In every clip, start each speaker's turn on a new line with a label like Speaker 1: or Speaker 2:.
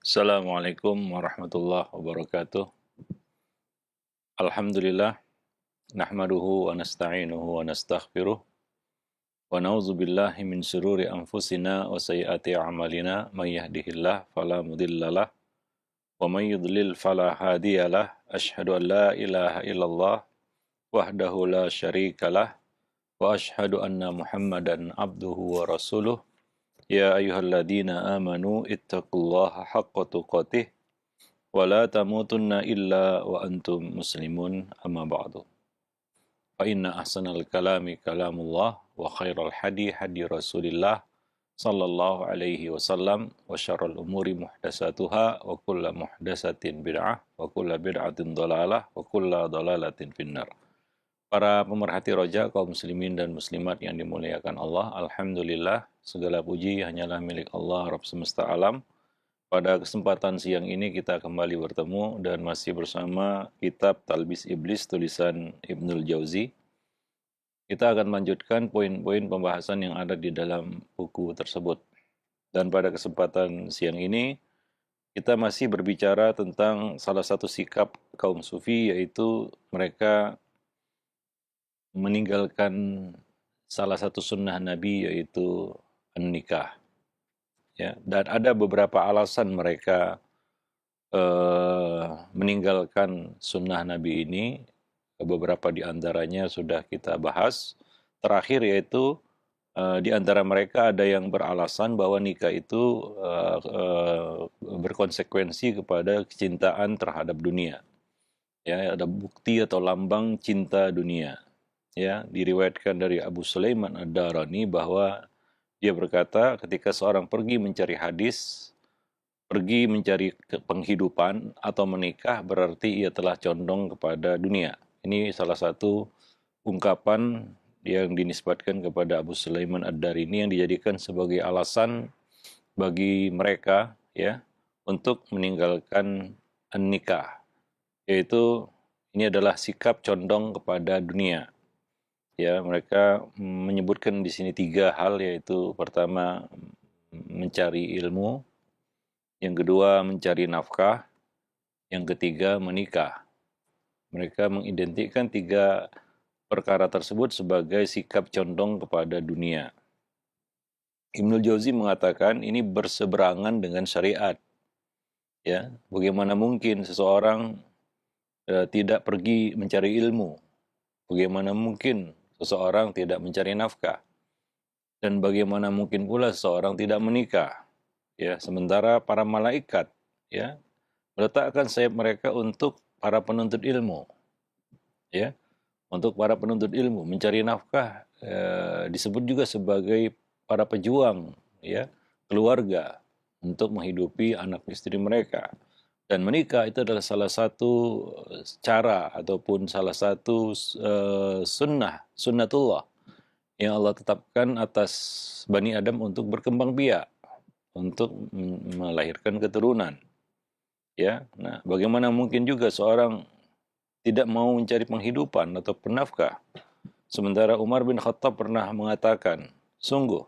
Speaker 1: Assalamualaikum warahmatullahi wabarakatuh. Alhamdulillah, nahmaduhu wa nasta'inuhu wa nastaghfiruh wa na'udzu billahi min syururi anfusina wa sayyiati a'malina may yahdihillahu fala mudhillalah wa may yudlil fala hadiyalah. Asyhadu an la ilaha illallah wahdahu la syarikalah wa asyhadu anna Muhammadan abduhu wa rasuluh. Ya ayyuhalladzina amanu ittaqullaha haqqa tuqatih wa la tamutunna illa wa antum muslimun amma ba'du. Fa inna ahsanal kalami kalamullah wa khairal hadi hadi Rasulillah sallallahu alaihi wasallam wa syarrul umuri muhdatsatuha wa kullu muhdatsatin bid'ah wa kullu bid'atin dhalalah wa kullu dhalalatin finnar. Para pemerhati roja kaum muslimin dan muslimat yang dimuliakan Allah, alhamdulillah segala puji hanyalah milik Allah Rabb semesta alam. Pada kesempatan siang ini kita kembali bertemu dan masih bersama kitab Talbis Iblis tulisan Ibnul Jauzi. Kita akan melanjutkan poin-poin pembahasan yang ada di dalam buku tersebut. Dan pada kesempatan siang ini kita masih berbicara tentang salah satu sikap kaum sufi, yaitu mereka meninggalkan salah satu sunnah Nabi, yaitu nikah. Ya, dan ada beberapa alasan mereka meninggalkan sunnah Nabi ini. Beberapa di antaranya sudah kita bahas. Terakhir yaitu di antara mereka ada yang beralasan bahwa nikah itu berkonsekuensi kepada kecintaan terhadap dunia. Ya, ada bukti atau lambang cinta dunia. Ya, diriwayatkan dari Abu Sulaiman Ad-Darani bahwa dia berkata, ketika seorang pergi mencari hadis, pergi mencari penghidupan atau menikah, berarti ia telah condong kepada dunia. Ini salah satu ungkapan yang dinisbatkan kepada Abu Sulaiman Ad-Darani yang dijadikan sebagai alasan bagi mereka, ya, untuk meninggalkan nikah, yaitu ini adalah sikap condong kepada dunia. Ya, mereka menyebutkan di sini 3 hal, yaitu pertama mencari ilmu, yang kedua mencari nafkah, yang ketiga menikah. Mereka mengidentikan 3 perkara tersebut sebagai sikap condong kepada dunia. Ibnul Jauzi mengatakan ini berseberangan dengan syariat. Ya, bagaimana mungkin seseorang tidak pergi mencari ilmu? Bagaimana mungkin seseorang tidak mencari nafkah? Dan bagaimana mungkin pula seseorang tidak menikah? Ya, sementara para malaikat, ya, meletakkan sayap mereka untuk para penuntut ilmu. Ya, untuk para penuntut ilmu mencari nafkah disebut juga sebagai para pejuang, ya, keluarga untuk menghidupi anak istri mereka. Dan menikah itu adalah salah satu cara ataupun salah satu sunnatullah yang Allah tetapkan atas Bani Adam untuk berkembang biak, untuk melahirkan keturunan. Ya, nah, bagaimana mungkin juga seorang tidak mau mencari penghidupan atau penafkah? Sementara Umar bin Khattab pernah mengatakan, sungguh,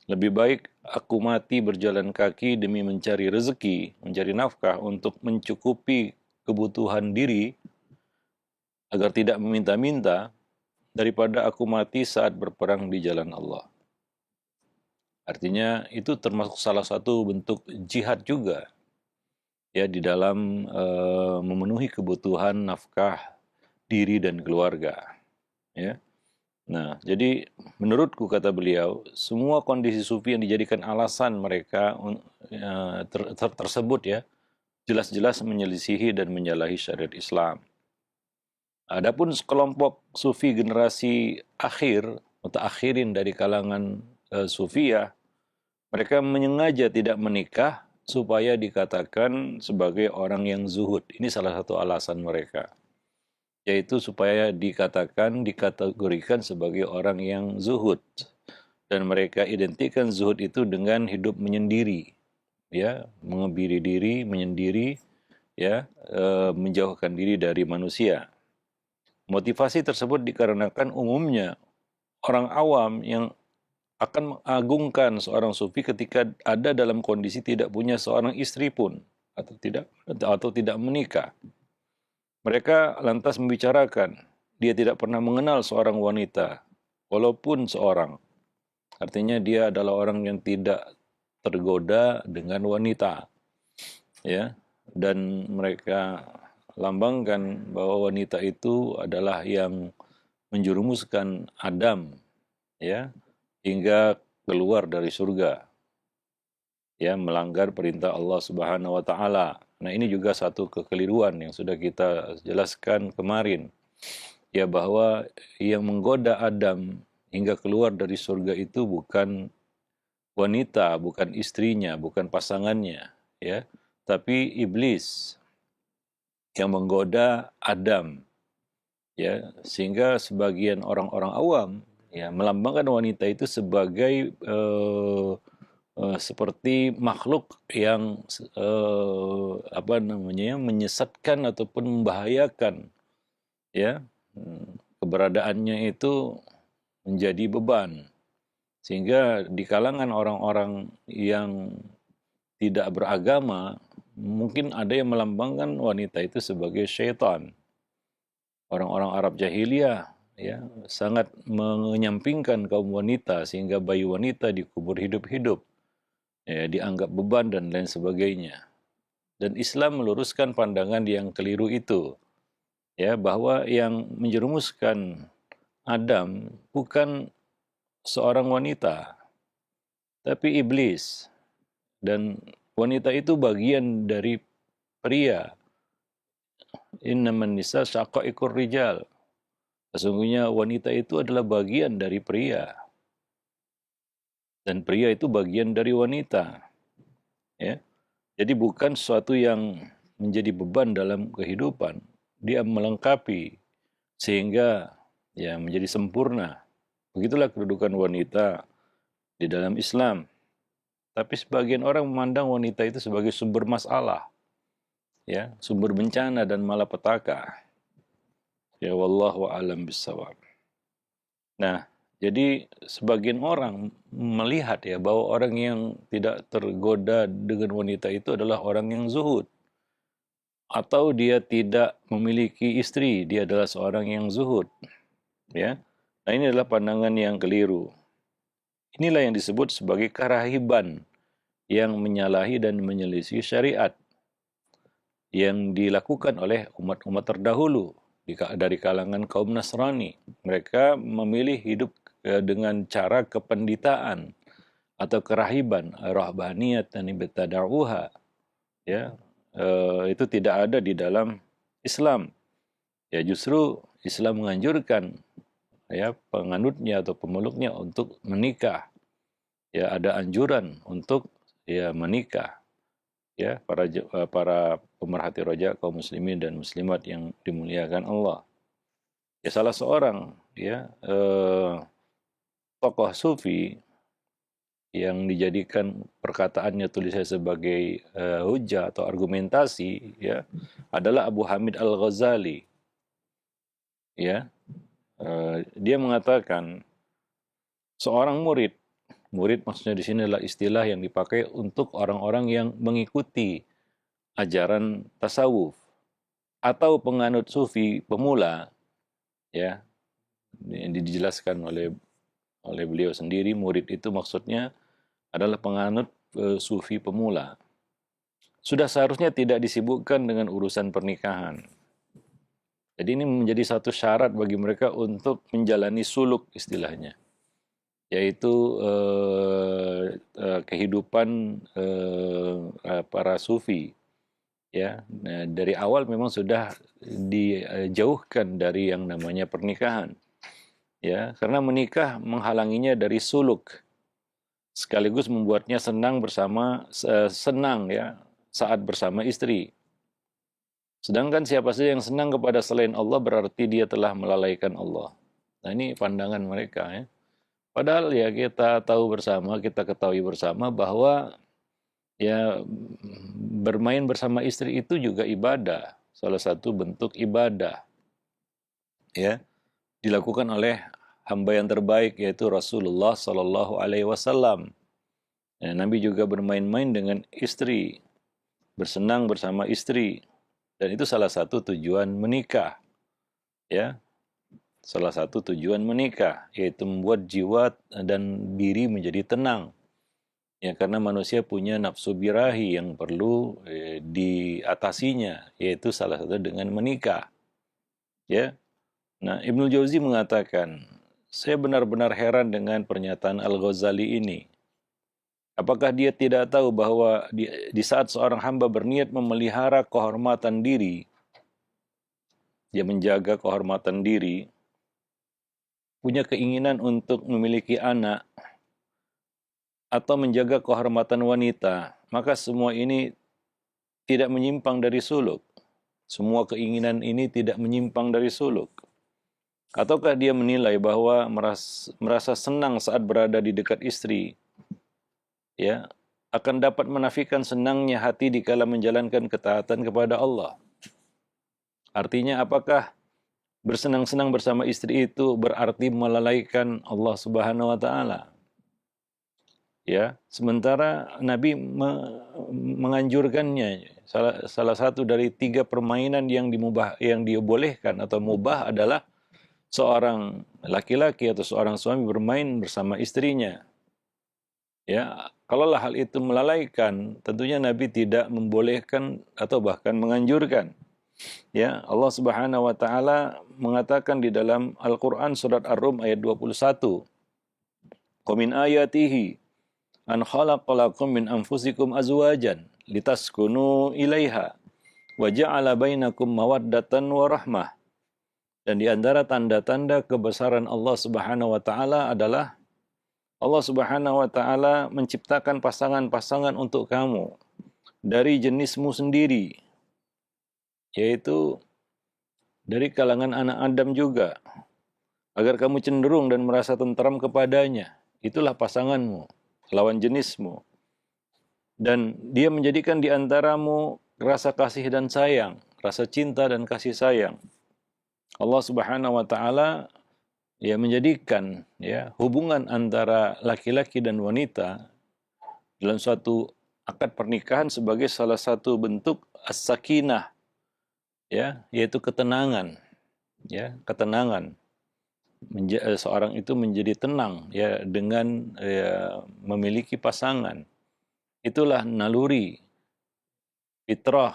Speaker 1: lebih baik aku mati berjalan kaki demi mencari rezeki, mencari nafkah untuk mencukupi kebutuhan diri agar tidak meminta-minta, daripada aku mati saat berperang di jalan Allah. Artinya itu termasuk salah satu bentuk jihad juga, ya, di dalam memenuhi kebutuhan nafkah diri dan keluarga. Ya. Nah, jadi menurutku, kata beliau, semua kondisi sufi yang dijadikan alasan mereka tersebut, ya, jelas-jelas menyelisihi dan menyalahi syariat Islam. Adapun sekelompok sufi generasi akhir, mutakhirin dari kalangan sufiyah, mereka menyengaja tidak menikah supaya dikatakan sebagai orang yang zuhud. Ini salah satu alasan mereka, yaitu supaya dikategorikan sebagai orang yang zuhud. Dan mereka identikan zuhud itu dengan hidup menyendiri, ya, mengebiri diri, menyendiri, ya, menjauhkan diri dari manusia. Motivasi tersebut dikarenakan umumnya orang awam yang akan mengagungkan seorang sufi ketika ada dalam kondisi tidak punya seorang istri pun atau tidak menikah. Mereka lantas membicarakan dia tidak pernah mengenal seorang wanita walaupun seorang. Artinya dia adalah orang yang tidak tergoda dengan wanita, ya. Dan mereka lambangkan bahwa wanita itu adalah yang menjerumuskan Adam, ya, hingga keluar dari surga, ya, melanggar perintah Allah Subhanahu wa taala. Nah, ini juga satu kekeliruan yang sudah kita jelaskan kemarin, ya, bahwa yang menggoda Adam hingga keluar dari surga itu bukan wanita, bukan istrinya, bukan pasangannya, ya, tapi iblis yang menggoda Adam, ya, sehingga sebagian orang-orang awam, ya, melambangkan wanita itu sebagai seperti makhluk yang apa namanya, menyesatkan ataupun membahayakan, ya. Keberadaannya itu menjadi beban, sehingga di kalangan orang-orang yang tidak beragama mungkin ada yang melambangkan wanita itu sebagai syaitan. Orang-orang Arab jahiliyah, ya, sangat menyampingkan kaum wanita sehingga bayi wanita dikubur hidup-hidup, ya, dianggap beban dan lain sebagainya. Dan Islam meluruskan pandangan yang keliru itu, ya, bahwa yang menjerumuskan Adam bukan seorang wanita, tapi iblis. Dan wanita itu bagian dari pria. Innaman nisa syaqaiqur rijal. Sesungguhnya wanita itu adalah bagian dari pria. Dan pria itu bagian dari wanita. Ya. Jadi bukan sesuatu yang menjadi beban dalam kehidupan. Dia melengkapi sehingga, ya, menjadi sempurna. Begitulah kedudukan wanita di dalam Islam. Tapi sebagian orang memandang wanita itu sebagai sumber masalah, ya, sumber bencana dan malapetaka. Ya, wallahu a'lam bishawab. Nah, jadi sebagian orang melihat, ya, bahwa orang yang tidak tergoda dengan wanita itu adalah orang yang zuhud, atau dia tidak memiliki istri, dia adalah seorang yang zuhud, ya. Nah, ini adalah pandangan yang keliru. Inilah yang disebut sebagai karahiban yang menyalahi dan menyelisih syariat yang dilakukan oleh umat-umat terdahulu dari kalangan kaum Nasrani. Mereka memilih hidup dengan cara kependitaan atau kerahiban, rahbaniyat dan ibtada'uha, ya. Itu tidak ada di dalam Islam. Ya, justru Islam menganjurkan, ya, penganutnya atau pemeluknya untuk menikah. Ya, ada anjuran untuk, ya, menikah. Ya, para pemerhati roja kaum muslimin dan muslimat yang dimuliakan Allah. Ya, salah seorang, ya, tokoh sufi yang dijadikan perkataannya, tulisnya sebagai hujah atau argumentasi, ya, adalah Abu Hamid Al-Ghazali. Ya, dia mengatakan seorang murid maksudnya di sini adalah istilah yang dipakai untuk orang-orang yang mengikuti ajaran tasawuf atau penganut sufi pemula, ya. Ini dijelaskan oleh beliau sendiri, murid itu maksudnya adalah penganut sufi pemula. Sudah seharusnya tidak disibukkan dengan urusan pernikahan. Jadi ini menjadi satu syarat bagi mereka untuk menjalani suluk istilahnya, yaitu kehidupan para sufi. Ya, nah, dari awal memang sudah dijauhkan dari yang namanya pernikahan, ya, karena menikah menghalanginya dari suluk, sekaligus membuatnya senang ya, saat bersama istri. Sedangkan siapa saja yang senang kepada selain Allah berarti dia telah melalaikan Allah. Nah, ini pandangan mereka, ya. Padahal, ya, kita ketahui bersama bahwa, ya, bermain bersama istri itu juga ibadah, salah satu bentuk ibadah, ya, dilakukan oleh hamba yang terbaik, yaitu Rasulullah Sallallahu Alaihi Wasallam. Nabi juga bermain-main dengan istri, bersenang bersama istri, dan itu salah satu tujuan menikah. Ya, salah satu tujuan menikah, yaitu membuat jiwa dan diri menjadi tenang. Ya, karena manusia punya nafsu birahi yang perlu diatasinya, yaitu salah satu dengan menikah. Ya, nah Ibnu Jauzi mengatakan, saya benar-benar heran dengan pernyataan Al-Ghazali ini. Apakah dia tidak tahu bahwa di saat seorang hamba berniat memelihara kehormatan diri, dia menjaga kehormatan diri, punya keinginan untuk memiliki anak, atau menjaga kehormatan wanita, maka semua ini tidak menyimpang dari suluk. Semua keinginan ini tidak menyimpang dari suluk. Ataukah dia menilai bahwa merasa senang saat berada di dekat istri, ya, akan dapat menafikan senangnya hati dikala menjalankan ketaatan kepada Allah? Artinya, apakah bersenang-senang bersama istri itu berarti melalaikan Allah Subhanahu wa taala? Ya, sementara Nabi menganjurkannya. Salah satu dari 3 permainan yang dibolehkan atau mubah adalah seorang laki-laki atau seorang suami bermain bersama istrinya. Ya, kalaulah hal itu melalaikan, tentunya Nabi tidak membolehkan atau bahkan menganjurkan. Ya, Allah Subhanahu wa taala mengatakan di dalam Al-Qur'an surat Ar-Rum ayat 21, "Wa min ayatihi an khalaqalakum min anfusikum azwajan litaskunu ilaiha wa ja'ala bainakum mawaddatan wa rahmah." Dan di antara tanda-tanda kebesaran Allah Subhanahu wa taala adalah Allah Subhanahu wa taala menciptakan pasangan-pasangan untuk kamu dari jenismu sendiri, yaitu dari kalangan anak Adam juga, agar kamu cenderung dan merasa tentram kepadanya. Itulah pasanganmu, lawan jenismu. Dan dia menjadikan di antaramu rasa kasih dan sayang, rasa cinta dan kasih sayang. Allah Subhanahu wa taala menjadikan hubungan antara laki-laki dan wanita dalam suatu akad pernikahan sebagai salah satu bentuk as-sakinah, yaitu ketenangan, ketenangan. Seorang itu menjadi tenang dengan memiliki pasangan. Itulah naluri fitrah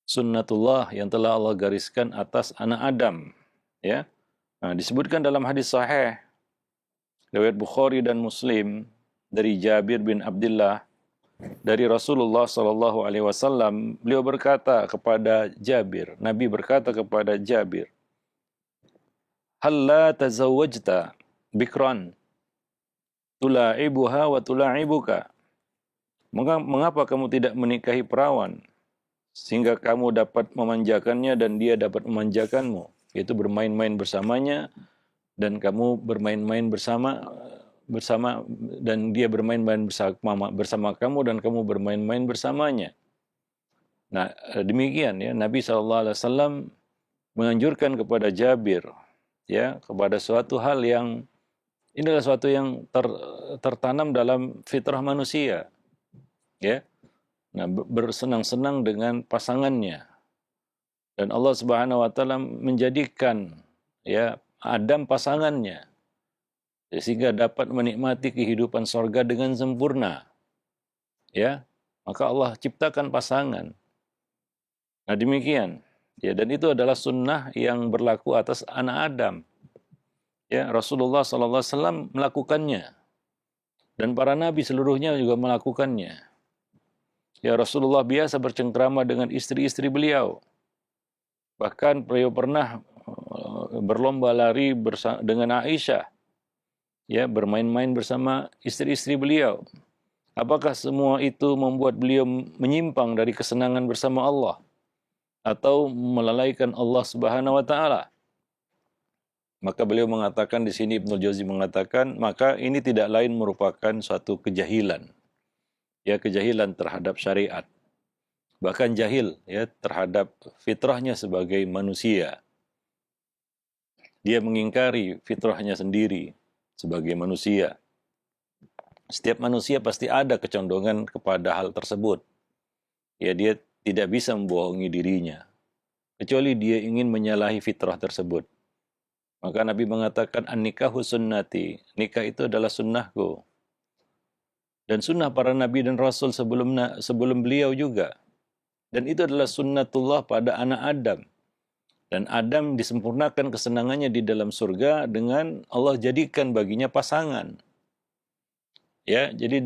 Speaker 1: sunnatullah yang telah Allah gariskan atas anak Adam. Nah, disebutkan dalam hadis sahih riwayat Bukhari dan Muslim dari Jabir bin Abdullah dari Rasulullah Shallallahu Alaihi Wasallam, beliau berkata kepada Jabir, Nabi berkata kepada Jabir, "Halla tazawwajta bikran tula'ibuha wa tula'ibuka?" Mengapa kamu tidak menikahi perawan sehingga kamu dapat memanjakannya dan dia dapat memanjakanmu, yaitu bermain-main bersamanya dan kamu bermain-main bersama dan dia bermain-main bersama kamu dan kamu bermain-main bersamanya. Nah, demikian Nabi SAW menganjurkan kepada Jabir kepada suatu hal yang ini adalah suatu yang tertanam dalam fitrah manusia. Nah, bersenang-senang dengan pasangannya. Dan Allah Subhanahu wa taala menjadikan Adam pasangannya, sehingga dapat menikmati kehidupan sorga dengan sempurna. Maka Allah ciptakan pasangan. Nah, demikian. Dan itu adalah sunnah yang berlaku atas anak Adam. Rasulullah SAW melakukannya. Dan para nabi seluruhnya juga melakukannya. Rasulullah biasa bercengkrama dengan istri-istri beliau. Bahkan beliau pernah berlomba lari dengan Aisyah, bermain-main bersama istri-istri beliau. Apakah semua itu membuat beliau menyimpang dari kesenangan bersama Allah atau melalaikan Allah Subhanahu wa taala? Maka beliau mengatakan di sini, Ibnu Jauzi mengatakan, maka ini tidak lain merupakan suatu kejahilan. Kejahilan terhadap syariat. Bahkan jahil terhadap fitrahnya sebagai manusia. Dia mengingkari fitrahnya sendiri sebagai manusia. Setiap manusia pasti ada kecondongan kepada hal tersebut. Ya, dia tidak bisa membohongi dirinya, kecuali dia ingin menyalahi fitrah tersebut. Maka Nabi mengatakan, an-nikahu sunnati, nikah itu adalah sunnahku. Dan sunnah para nabi dan rasul sebelum beliau juga. Dan itu adalah sunnatullah pada anak Adam. Dan Adam disempurnakan kesenangannya di dalam surga dengan Allah jadikan baginya pasangan. Ya, jadi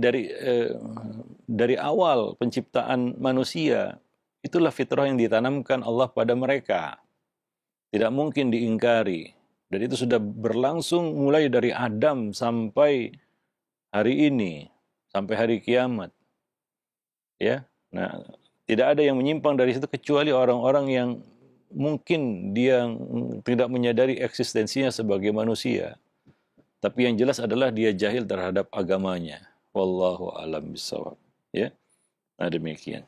Speaker 1: dari awal penciptaan manusia, itulah fitrah yang ditanamkan Allah pada mereka. Tidak mungkin diingkari. Dan itu sudah berlangsung mulai dari Adam sampai hari ini, sampai hari kiamat. Ya, nah, tidak ada yang menyimpang dari situ kecuali orang-orang yang mungkin dia tidak menyadari eksistensinya sebagai manusia. Tapi yang jelas adalah dia jahil terhadap agamanya. Wallahu a'lam bishawab. Ya, nah demikian.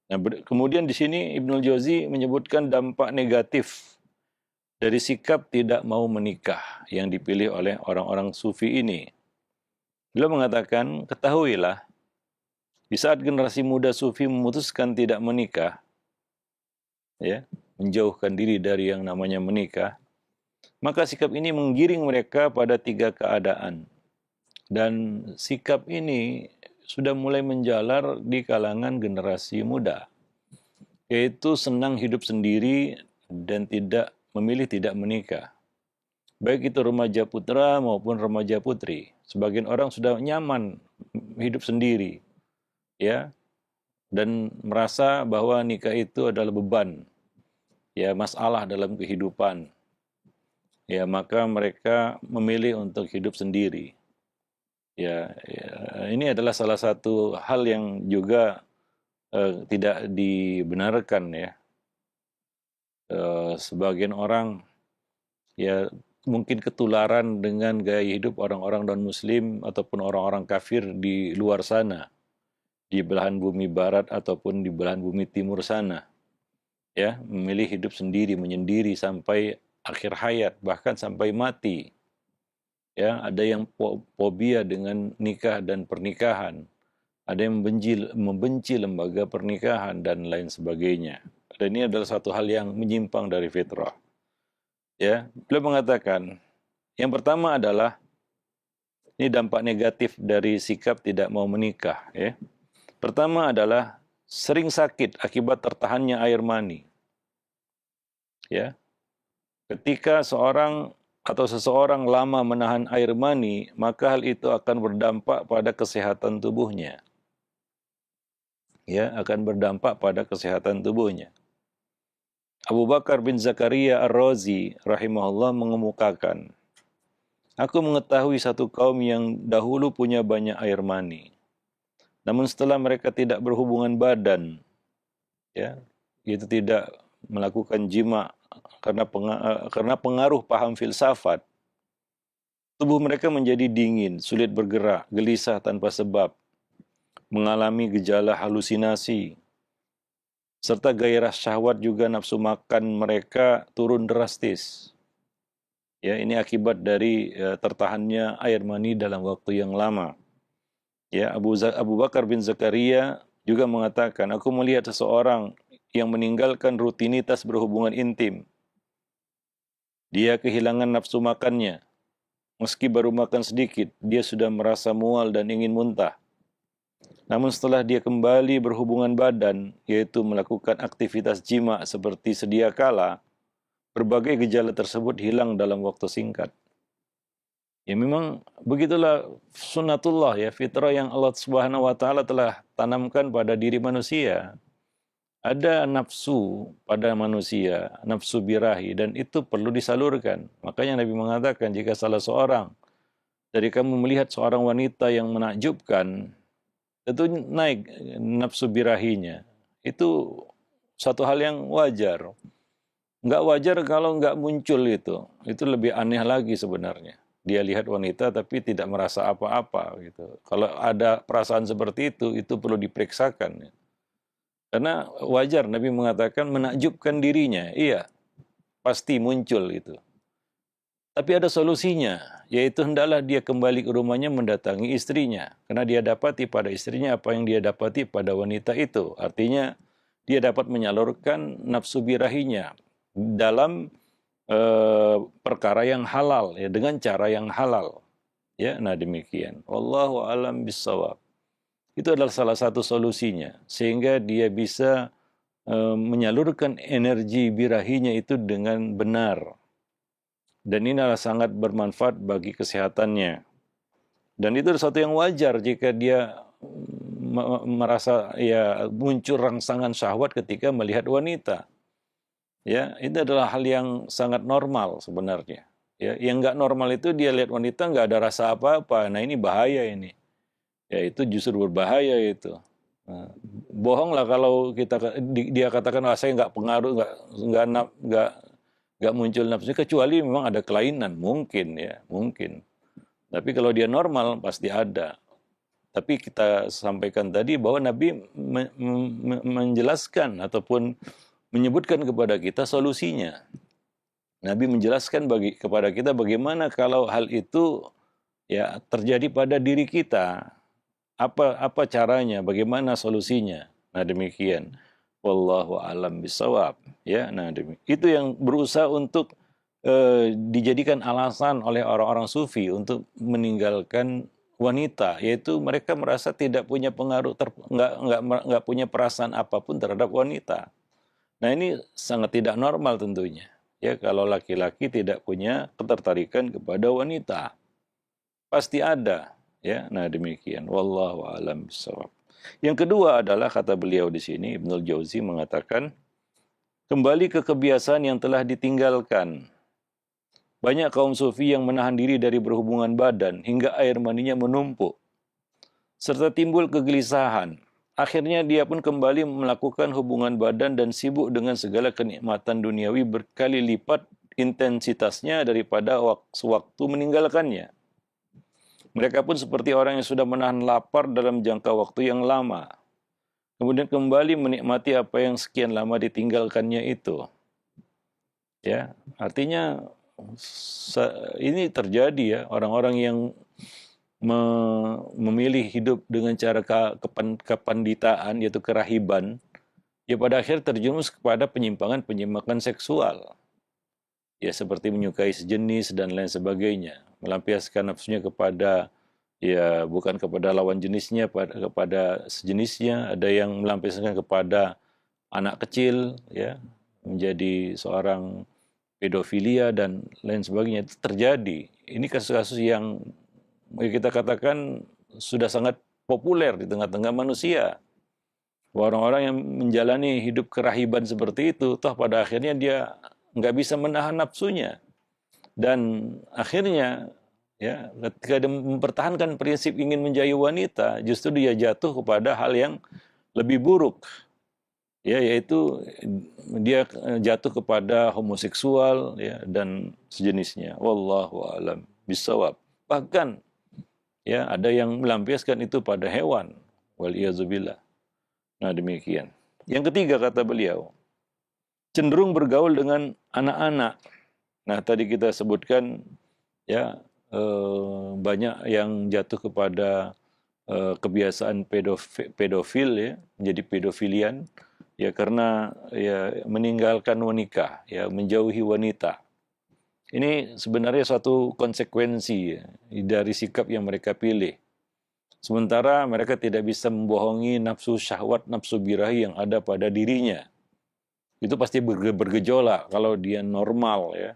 Speaker 1: Nah, kemudian di sini Ibnul Jauzi menyebutkan dampak negatif dari sikap tidak mau menikah yang dipilih oleh orang-orang sufi ini. Beliau mengatakan, ketahuilah, di saat generasi muda sufi memutuskan tidak menikah, ya, menjauhkan diri dari yang namanya menikah, maka sikap ini menggiring mereka pada 3 keadaan. Dan sikap ini sudah mulai menjalar di kalangan generasi muda, yaitu senang hidup sendiri dan memilih tidak menikah. Baik itu remaja putra maupun remaja putri. Sebagian orang sudah nyaman hidup sendiri, ya, dan merasa bahwa nikah itu adalah beban, ya, masalah dalam kehidupan. Ya, maka mereka memilih untuk hidup sendiri. Ya, ini adalah salah satu hal yang juga tidak dibenarkan, ya. Sebagian orang, ya, mungkin ketularan dengan gaya hidup orang-orang non-muslim ataupun orang-orang kafir di luar sana, di belahan bumi barat ataupun di belahan bumi timur sana. Ya, memilih hidup sendiri, menyendiri sampai akhir hayat, bahkan sampai mati. Ya, ada yang fobia dengan nikah dan pernikahan. Ada yang membenci lembaga pernikahan dan lain sebagainya. Dan ini adalah satu hal yang menyimpang dari fitrah. Ya, beliau mengatakan, yang pertama adalah ini dampak negatif dari sikap tidak mau menikah, ya. Pertama adalah sering sakit akibat tertahannya air mani. Ya. Ketika seseorang lama menahan air mani, maka hal itu akan berdampak pada kesehatan tubuhnya. Ya, akan berdampak pada kesehatan tubuhnya. Abu Bakar bin Zakaria Ar-Razi rahimahullah mengemukakan, aku mengetahui satu kaum yang dahulu punya banyak air mani. Namun setelah mereka tidak berhubungan badan, ya, itu tidak melakukan jima karena pengaruh paham filsafat, tubuh mereka menjadi dingin, sulit bergerak, gelisah tanpa sebab, mengalami gejala halusinasi, serta gairah syahwat juga nafsu makan mereka turun drastis. Ya, ini akibat dari tertahannya air mani dalam waktu yang lama. Ya, Abu Bakar bin Zakaria juga mengatakan, aku melihat seseorang yang meninggalkan rutinitas berhubungan intim. Dia kehilangan nafsu makannya. Meski baru makan sedikit, dia sudah merasa mual dan ingin muntah. Namun setelah dia kembali berhubungan badan, yaitu melakukan aktivitas jima seperti sedia kala, berbagai gejala tersebut hilang dalam waktu singkat. Ya, memang begitulah sunnatullah, ya, fitrah yang Allah Subhanahu wa taala telah tanamkan pada diri manusia. Ada nafsu pada manusia, nafsu birahi, dan itu perlu disalurkan. Makanya Nabi mengatakan, jika salah seorang dari kamu melihat seorang wanita yang menakjubkan, itu naik nafsu birahinya. Itu satu hal yang wajar. Nggak wajar kalau nggak muncul itu. Itu lebih aneh lagi sebenarnya. Dia lihat wanita tapi tidak merasa apa-apa gitu. Kalau ada perasaan seperti itu perlu diperiksakan. Karena wajar Nabi mengatakan menakjubkan dirinya. Iya, pasti muncul itu. Tapi ada solusinya, yaitu hendaklah dia kembali ke rumahnya mendatangi istrinya. Karena dia dapati pada istrinya apa yang dia dapati pada wanita itu. Artinya dia dapat menyalurkan nafsu birahinya dalam perkara yang halal, ya, dengan cara yang halal. Ya, nah demikian. Wallahu alam bissawab. Itu adalah salah satu solusinya. Sehingga dia bisa menyalurkan energi birahinya itu dengan benar. Dan ini adalah sangat bermanfaat bagi kesehatannya. Dan itu adalah sesuatu yang wajar jika dia merasa ya muncul rangsangan syahwat ketika melihat wanita. Ya, itu adalah hal yang sangat normal sebenarnya. Ya, yang nggak normal itu dia lihat wanita nggak ada rasa apa-apa. Nah ini bahaya ini. Ya itu justru berbahaya itu. Nah, bohong lah kalau dia katakan saya nggak pengaruh, nggak muncul nafsu, kecuali memang ada kelainan, mungkin ya, mungkin. Tapi kalau dia normal pasti ada. Tapi kita sampaikan tadi bahwa Nabi menjelaskan ataupun menyebutkan kepada kita solusinya. Nabi menjelaskan kepada kita bagaimana kalau hal itu ya terjadi pada diri kita. Apa caranya, bagaimana solusinya. Nah demikian. Wallahu alam bisawab. Ya, nah itu yang berusaha untuk dijadikan alasan oleh orang-orang sufi untuk meninggalkan wanita, yaitu mereka merasa tidak punya pengaruh, nggak punya perasaan apapun terhadap wanita. Nah ini sangat tidak normal tentunya. Ya kalau laki-laki tidak punya ketertarikan kepada wanita, pasti ada. Ya, nah demikian. Wallahu a'lam bishawab. Yang kedua adalah kata beliau di sini, Ibnul Jauzi mengatakan, kembali ke kebiasaan yang telah ditinggalkan. Banyak kaum sufi yang menahan diri dari berhubungan badan hingga air maninya menumpuk, serta timbul kegelisahan. Akhirnya dia pun kembali melakukan hubungan badan dan sibuk dengan segala kenikmatan duniawi berkali lipat intensitasnya daripada waktu meninggalkannya. Mereka pun seperti orang yang sudah menahan lapar dalam jangka waktu yang lama. Kemudian kembali menikmati apa yang sekian lama ditinggalkannya itu. Ya, artinya ini terjadi ya, orang-orang yang memilih hidup dengan cara kepanditaan, yaitu kerahiban, ya pada akhir terjerumus kepada penyimpangan seksual. Ya seperti menyukai sejenis dan lain sebagainya, melampiaskan nafsunya kepada ya bukan kepada lawan jenisnya, kepada sejenisnya. Ada yang melampiaskan kepada anak kecil, ya menjadi seorang pedofilia dan lain sebagainya. Itu terjadi. Ini kasus-kasus yang kita katakan sudah sangat populer di tengah-tengah manusia. Orang-orang yang menjalani hidup kerahiban seperti itu, toh pada akhirnya dia nggak bisa menahan nafsunya, dan akhirnya ya ketika dia mempertahankan prinsip ingin menjadi wanita, justru dia jatuh kepada hal yang lebih buruk, ya yaitu dia jatuh kepada homoseksual ya dan sejenisnya. Wallahu a'lam bishawab. Bahkan ya ada yang melampiaskan itu pada hewan, waliyazubillah. Nah demikian. Yang ketiga kata beliau, cenderung bergaul dengan anak-anak. Nah, tadi kita sebutkan ya banyak yang jatuh kepada kebiasaan pedofil ya, menjadi pedofilian ya karena ya meninggalkan wanita, ya menjauhi wanita. Ini sebenarnya suatu konsekuensi ya, dari sikap yang mereka pilih. Sementara mereka tidak bisa membohongi nafsu syahwat, nafsu birahi yang ada pada dirinya. Itu pasti bergejolak kalau dia normal ya.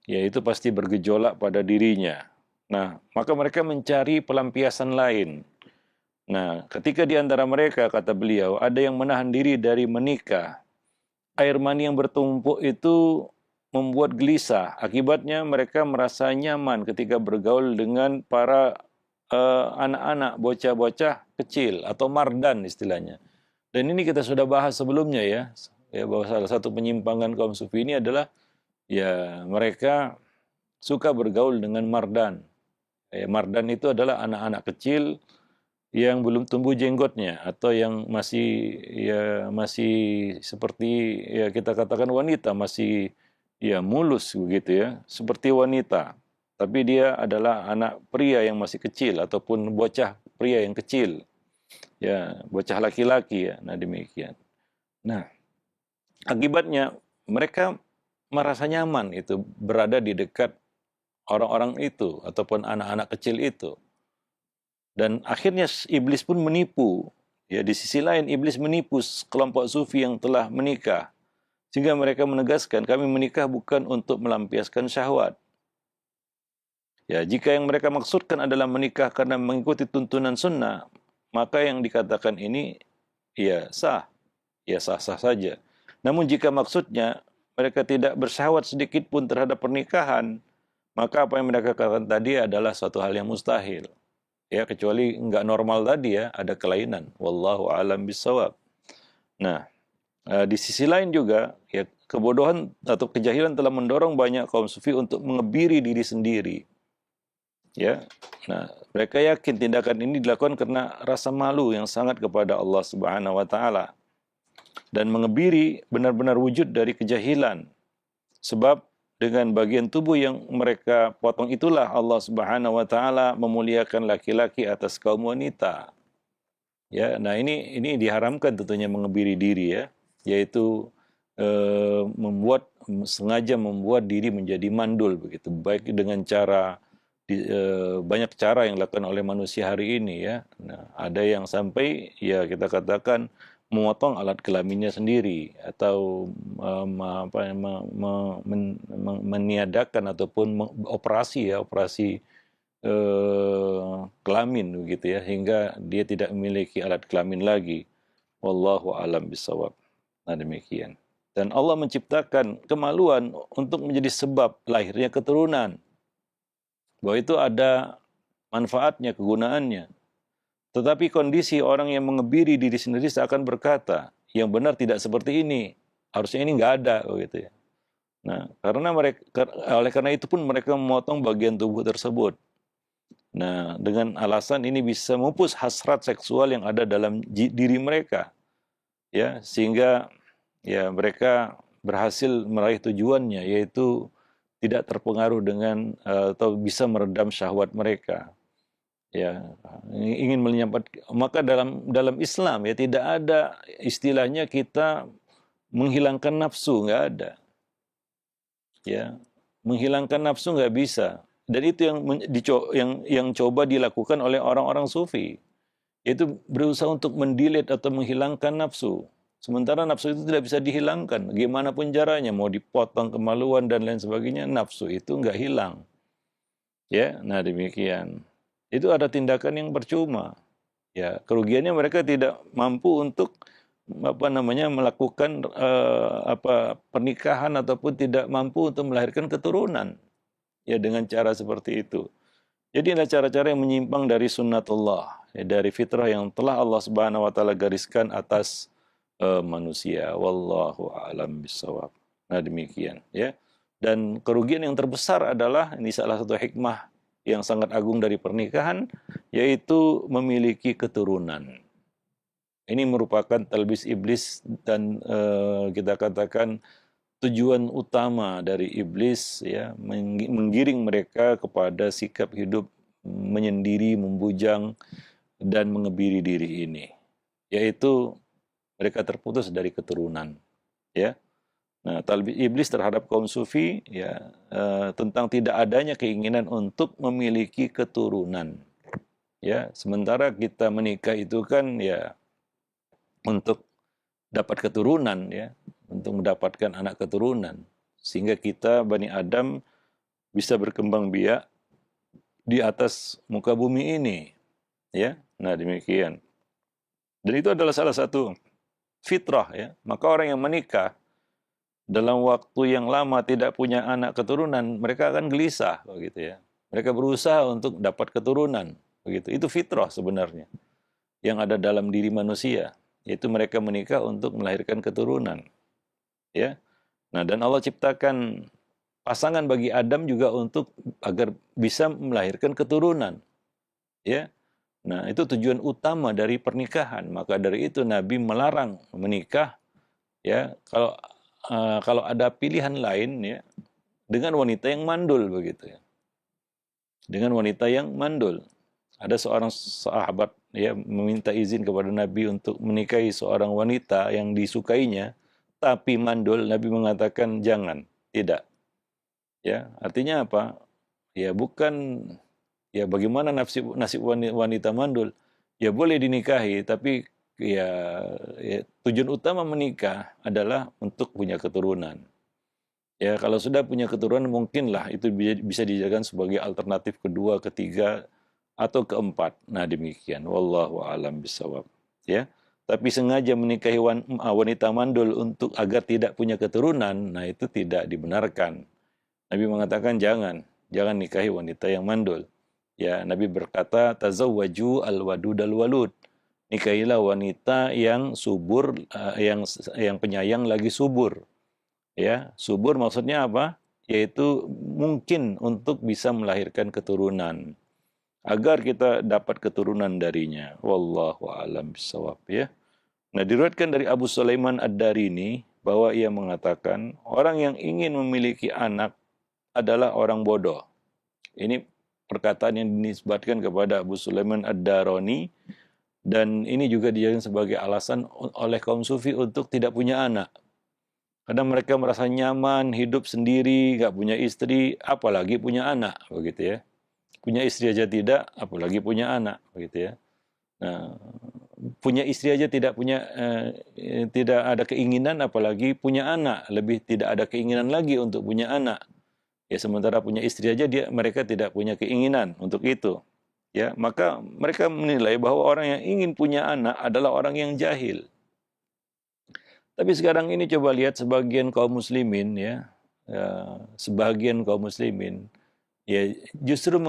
Speaker 1: Ya itu pasti bergejolak pada dirinya. Nah, maka mereka mencari pelampiasan lain. Nah, ketika di antara mereka, kata beliau, ada yang menahan diri dari menikah, air mani yang bertumpuk itu membuat gelisah. Akibatnya mereka merasa nyaman ketika bergaul dengan para anak-anak, bocah-bocah kecil atau mardan istilahnya. Dan ini kita sudah bahas sebelumnya ya bahwa salah satu penyimpangan kaum sufi ini adalah ya mereka suka bergaul dengan mardan. Mardan itu adalah anak-anak kecil yang belum tumbuh jenggotnya atau yang masih seperti ya kita katakan wanita, masih ya mulus begitu ya, seperti wanita. Tapi dia adalah anak pria yang masih kecil ataupun bocah pria yang kecil. Ya, bocah laki-laki ya. Nah, demikian. Nah, akibatnya mereka merasa nyaman itu berada di dekat orang-orang itu ataupun anak-anak kecil itu. Dan akhirnya iblis pun menipu. Ya, di sisi lain iblis menipu kelompok sufi yang telah menikah. Sehingga mereka menegaskan kami menikah bukan untuk melampiaskan syahwat. Ya, jika yang mereka maksudkan adalah menikah karena mengikuti tuntunan sunnah, maka yang dikatakan ini ya sah-sah saja. Namun jika maksudnya mereka tidak bersyahwat sedikit pun terhadap pernikahan, maka apa yang mereka katakan tadi adalah suatu hal yang mustahil. Ya, kecuali nggak normal tadi ya, ada kelainan. Wallahu a'lam bishawab. Nah, di sisi lain juga, ya kebodohan atau kejahilan telah mendorong banyak kaum sufi untuk mengebiri diri sendiri. Ya, nah mereka yakin tindakan ini dilakukan karena rasa malu yang sangat kepada Allah Subhanahu Wa Taala dan mengebiri benar-benar wujud dari kejahilan. Sebab dengan bagian tubuh yang mereka potong itulah Allah Subhanahu Wa Taala memuliakan laki-laki atas kaum wanita. Ya, nah ini diharamkan tentunya mengebiri diri ya, yaitu sengaja membuat diri menjadi mandul begitu, baik dengan cara banyak cara yang dilakukan oleh manusia hari ini ya. Nah, ada yang sampai ya kita katakan memotong alat kelaminnya sendiri atau meniadakan ataupun operasi kelamin begitu ya, hingga dia tidak memiliki alat kelamin lagi. Wallahu alam bisawab. Nah, demikian. Dan Allah menciptakan kemaluan untuk menjadi sebab lahirnya keturunan. Bahwa itu ada manfaatnya, kegunaannya. Tetapi kondisi orang yang mengebiri diri sendiri seakan berkata, yang benar tidak seperti ini. Harusnya ini nggak ada, begitu ya. Nah, oleh karena itu pun mereka memotong bagian tubuh tersebut. Nah, dengan alasan ini bisa memupus hasrat seksual yang ada dalam diri mereka, ya, sehingga ya mereka berhasil meraih tujuannya, yaitu tidak terpengaruh dengan atau bisa meredam syahwat mereka. Ya, ingin menyampaikan, maka dalam Islam ya tidak ada istilahnya kita menghilangkan nafsu, nggak ada. Ya, menghilangkan nafsu nggak bisa. Dan itu yang coba dilakukan oleh orang-orang sufi, yaitu berusaha untuk mendilet atau menghilangkan nafsu. Sementara nafsu itu tidak bisa dihilangkan. Gimana pun caranya, mau dipotong kemaluan dan lain sebagainya, nafsu itu nggak hilang. Ya, nah demikian. Itu ada tindakan yang percuma. Ya, kerugiannya mereka tidak mampu untuk melakukan pernikahan ataupun tidak mampu untuk melahirkan keturunan. Ya, dengan cara seperti itu. Jadi ada cara-cara yang menyimpang dari sunnatullah, ya, dari fitrah yang telah Allah Subhanahu wa taala gariskan atas manusia. Wallahu a'lam bishawab. Nah, demikian ya. Dan kerugian yang terbesar adalah ini salah satu hikmah yang sangat agung dari pernikahan, yaitu memiliki keturunan. Ini merupakan talbis iblis dan kita katakan tujuan utama dari iblis ya, menggiring mereka kepada sikap hidup menyendiri, membujang dan mengebiri diri ini, yaitu mereka terputus dari keturunan ya. Nah, talbis iblis terhadap kaum sufi ya, tentang tidak adanya keinginan untuk memiliki keturunan ya, sementara kita menikah itu kan ya untuk dapat keturunan ya, untuk mendapatkan anak keturunan, sehingga kita Bani Adam bisa berkembang biak di atas muka bumi ini ya. Nah, demikian. Dan itu adalah salah satu fitrah ya. Maka orang yang menikah dalam waktu yang lama tidak punya anak keturunan, mereka akan gelisah begitu ya. Mereka berusaha untuk dapat keturunan begitu. Itu fitrah sebenarnya yang ada dalam diri manusia, yaitu mereka menikah untuk melahirkan keturunan. Ya. Nah, dan Allah ciptakan pasangan bagi Adam juga untuk agar bisa melahirkan keturunan. Ya. Nah, itu tujuan utama dari pernikahan. Maka dari itu Nabi melarang menikah ya. Kalau kalau ada pilihan lain ya dengan wanita yang mandul begitu ya. Dengan wanita yang mandul. Ada seorang sahabat ya meminta izin kepada Nabi untuk menikahi seorang wanita yang disukainya tapi mandul. Nabi mengatakan jangan, tidak. Ya, artinya apa? Ya bukan ya bagaimana nasib wanita mandul? Ya boleh dinikahi tapi ya tujuan utama menikah adalah untuk punya keturunan. Ya, kalau sudah punya keturunan mungkinlah itu bisa dijadikan sebagai alternatif kedua, ketiga, atau keempat. Nah, demikian. Wallahu a'lam bishawab. Ya. Tapi sengaja menikahi wanita mandul untuk agar tidak punya keturunan, nah itu tidak dibenarkan. Nabi mengatakan jangan nikahi wanita yang mandul. Ya, Nabi berkata, tazawwaju al-wadud al-walud. Nikahilah wanita yang subur, yang penyayang lagi subur. Ya, subur maksudnya apa? Yaitu mungkin untuk bisa melahirkan keturunan. Agar kita dapat keturunan darinya. Wallahu a'lam bishawab ya. Nah, diriwayatkan dari Abu Sulaiman Ad-Darini bahwa ia mengatakan orang yang ingin memiliki anak adalah orang bodoh. Ini perkataan yang dinisbatkan kepada Abu Sulaiman Ad-Darani dan ini juga dijadikan sebagai alasan oleh kaum sufi untuk tidak punya anak. Karena mereka merasa nyaman, hidup sendiri, nggak punya istri, apalagi punya anak, begitu ya. Punya istri aja tidak, apalagi punya anak, begitu ya. Nah, punya istri aja tidak ada keinginan, apalagi punya anak, lebih tidak ada keinginan lagi untuk punya anak. Ya sementara punya istri aja mereka tidak punya keinginan untuk itu. Ya, maka mereka menilai bahwa orang yang ingin punya anak adalah orang yang jahil. Tapi sekarang ini coba lihat sebagian kaum muslimin ya, sebagian kaum muslimin ya justru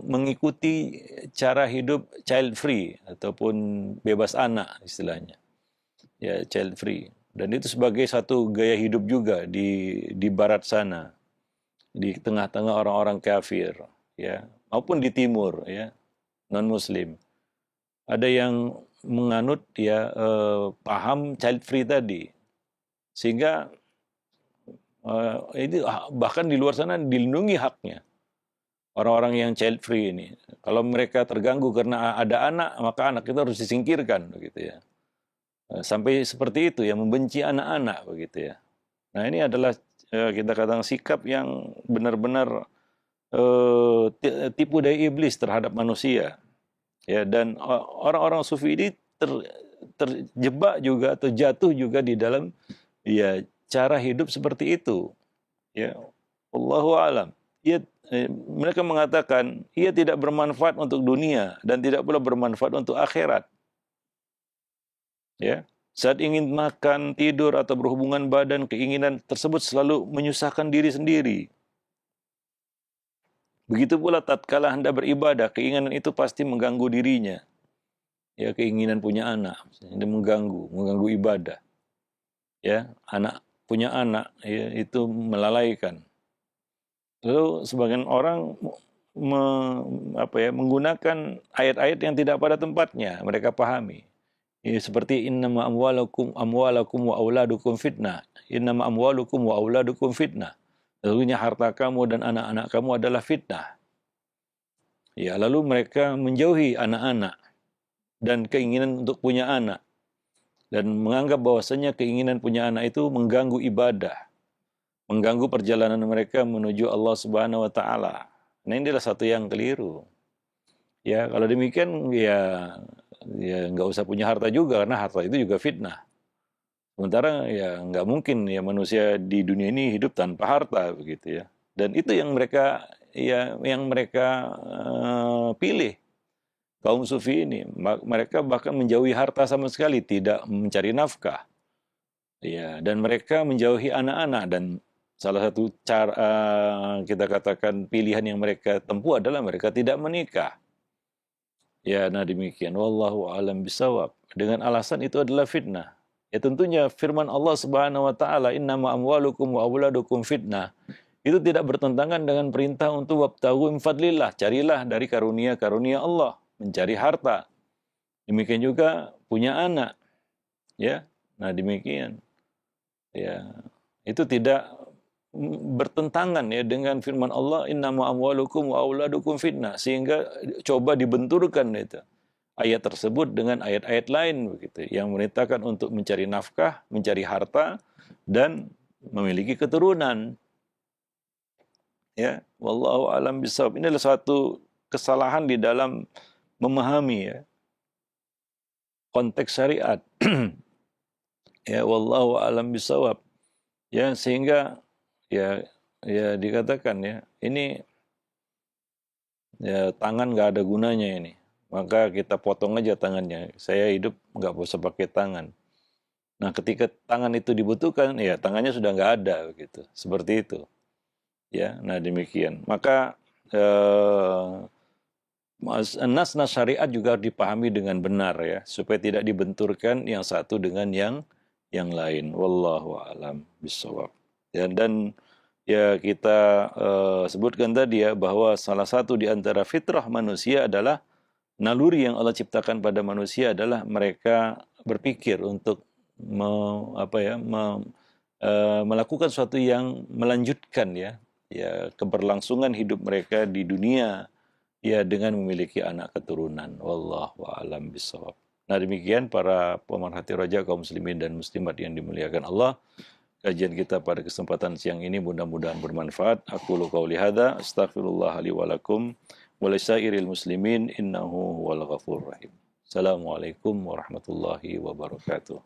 Speaker 1: mengikuti cara hidup child free ataupun bebas anak istilahnya. Ya, child free. Dan itu sebagai satu gaya hidup juga di barat sana, di tengah-tengah orang-orang kafir ya, maupun di timur ya, non muslim. Ada yang menganut ya paham child free tadi, sehingga ini bahkan di luar sana dilindungi haknya orang-orang yang child free ini. Kalau mereka terganggu karena ada anak, maka anak itu harus disingkirkan begitu ya. Sampai seperti itu ya, membenci anak-anak begitu ya. Nah, ini adalah kita katakan sikap yang benar-benar tipu daya iblis terhadap manusia. Ya, dan orang-orang sufi ini terjebak juga atau jatuh juga di dalam ya cara hidup seperti itu. Ya, Allahu a'lam. Mereka mengatakan ia tidak bermanfaat untuk dunia dan tidak pula bermanfaat untuk akhirat. Ya, saat ingin makan, tidur atau berhubungan badan, keinginan tersebut selalu menyusahkan diri sendiri. Begitu pula tatkala hendak beribadah, keinginan itu pasti mengganggu dirinya. Ya, keinginan punya anak, ini mengganggu ibadah. Ya, punya anak ya, itu melalaikan. Lalu sebagian orang menggunakan ayat-ayat yang tidak pada tempatnya, mereka pahami. Ya, seperti innama amwalukum wa auladukum fitnah. Innama amwalukum wa auladukum fitnah. Sesungguhnya harta kamu dan anak-anak kamu adalah fitnah. Ya, lalu mereka menjauhi anak-anak dan keinginan untuk punya anak. Dan menganggap bahwasanya keinginan punya anak itu mengganggu ibadah. Mengganggu perjalanan mereka menuju Allah Subhanahu wa taala. Nah, ini adalah satu yang keliru. Ya, kalau demikian ya nggak usah punya harta juga, karena harta itu juga fitnah. Sementara ya nggak mungkin ya manusia di dunia ini hidup tanpa harta begitu ya. Dan itu yang mereka pilih. Kaum sufi ini, mereka bahkan menjauhi harta sama sekali, tidak mencari nafkah. Ya, dan mereka menjauhi anak-anak, dan salah satu cara kita katakan pilihan yang mereka tempuh adalah mereka tidak menikah. Ya, nah demikian. Wallahu a'lam bishawab. Dengan alasan itu adalah fitnah. Ya tentunya firman Allah Subhanahu wa taala, innama amwalukum wa auladukum fitnah. Itu tidak bertentangan dengan perintah untuk wabtaghu min fadlillah, carilah dari karunia-karunia Allah, mencari harta. Demikian juga punya anak. Ya. Nah, demikian. Ya. Itu tidak bertentangan ya dengan firman Allah, innama amwalukum wa auladukum fitnah, sehingga coba dibenturkan itu ayat tersebut dengan ayat-ayat lain begitu yang memerintahkan untuk mencari nafkah, mencari harta dan memiliki keturunan. Ya, wallahu alam bisawab. Ini adalah suatu kesalahan di dalam memahami ya konteks syariat. Ya, wallahu alam bisawab. Ya, sehingga ya dikatakan ya, ini ya tangan nggak ada gunanya ini. Maka kita potong aja tangannya. Saya hidup nggak usah pakai tangan. Nah, ketika tangan itu dibutuhkan, ya tangannya sudah nggak ada begitu. Seperti itu. Ya, nah demikian. Maka nas-nas syariat juga harus dipahami dengan benar ya, supaya tidak dibenturkan yang satu dengan yang lain. Wallahu a'lam bishawab. Ya, dan ya kita sebutkan tadi ya bahwa salah satu di antara fitrah manusia adalah naluri yang Allah ciptakan pada manusia adalah mereka berpikir untuk melakukan sesuatu yang melanjutkan ya keberlangsungan hidup mereka di dunia ya dengan memiliki anak keturunan. Wallahu a'lam bishawab. Nah demikian para pemerhati roja kaum muslimin dan muslimat yang dimuliakan Allah. Kajian kita pada kesempatan siang ini mudah-mudahan bermanfaat. Aku qouli hadza, astaghfirullah li wa lakum wa lisairil muslimin innahu huwal ghafurur rahim. Assalamualaikum warahmatullahi wabarakatuh.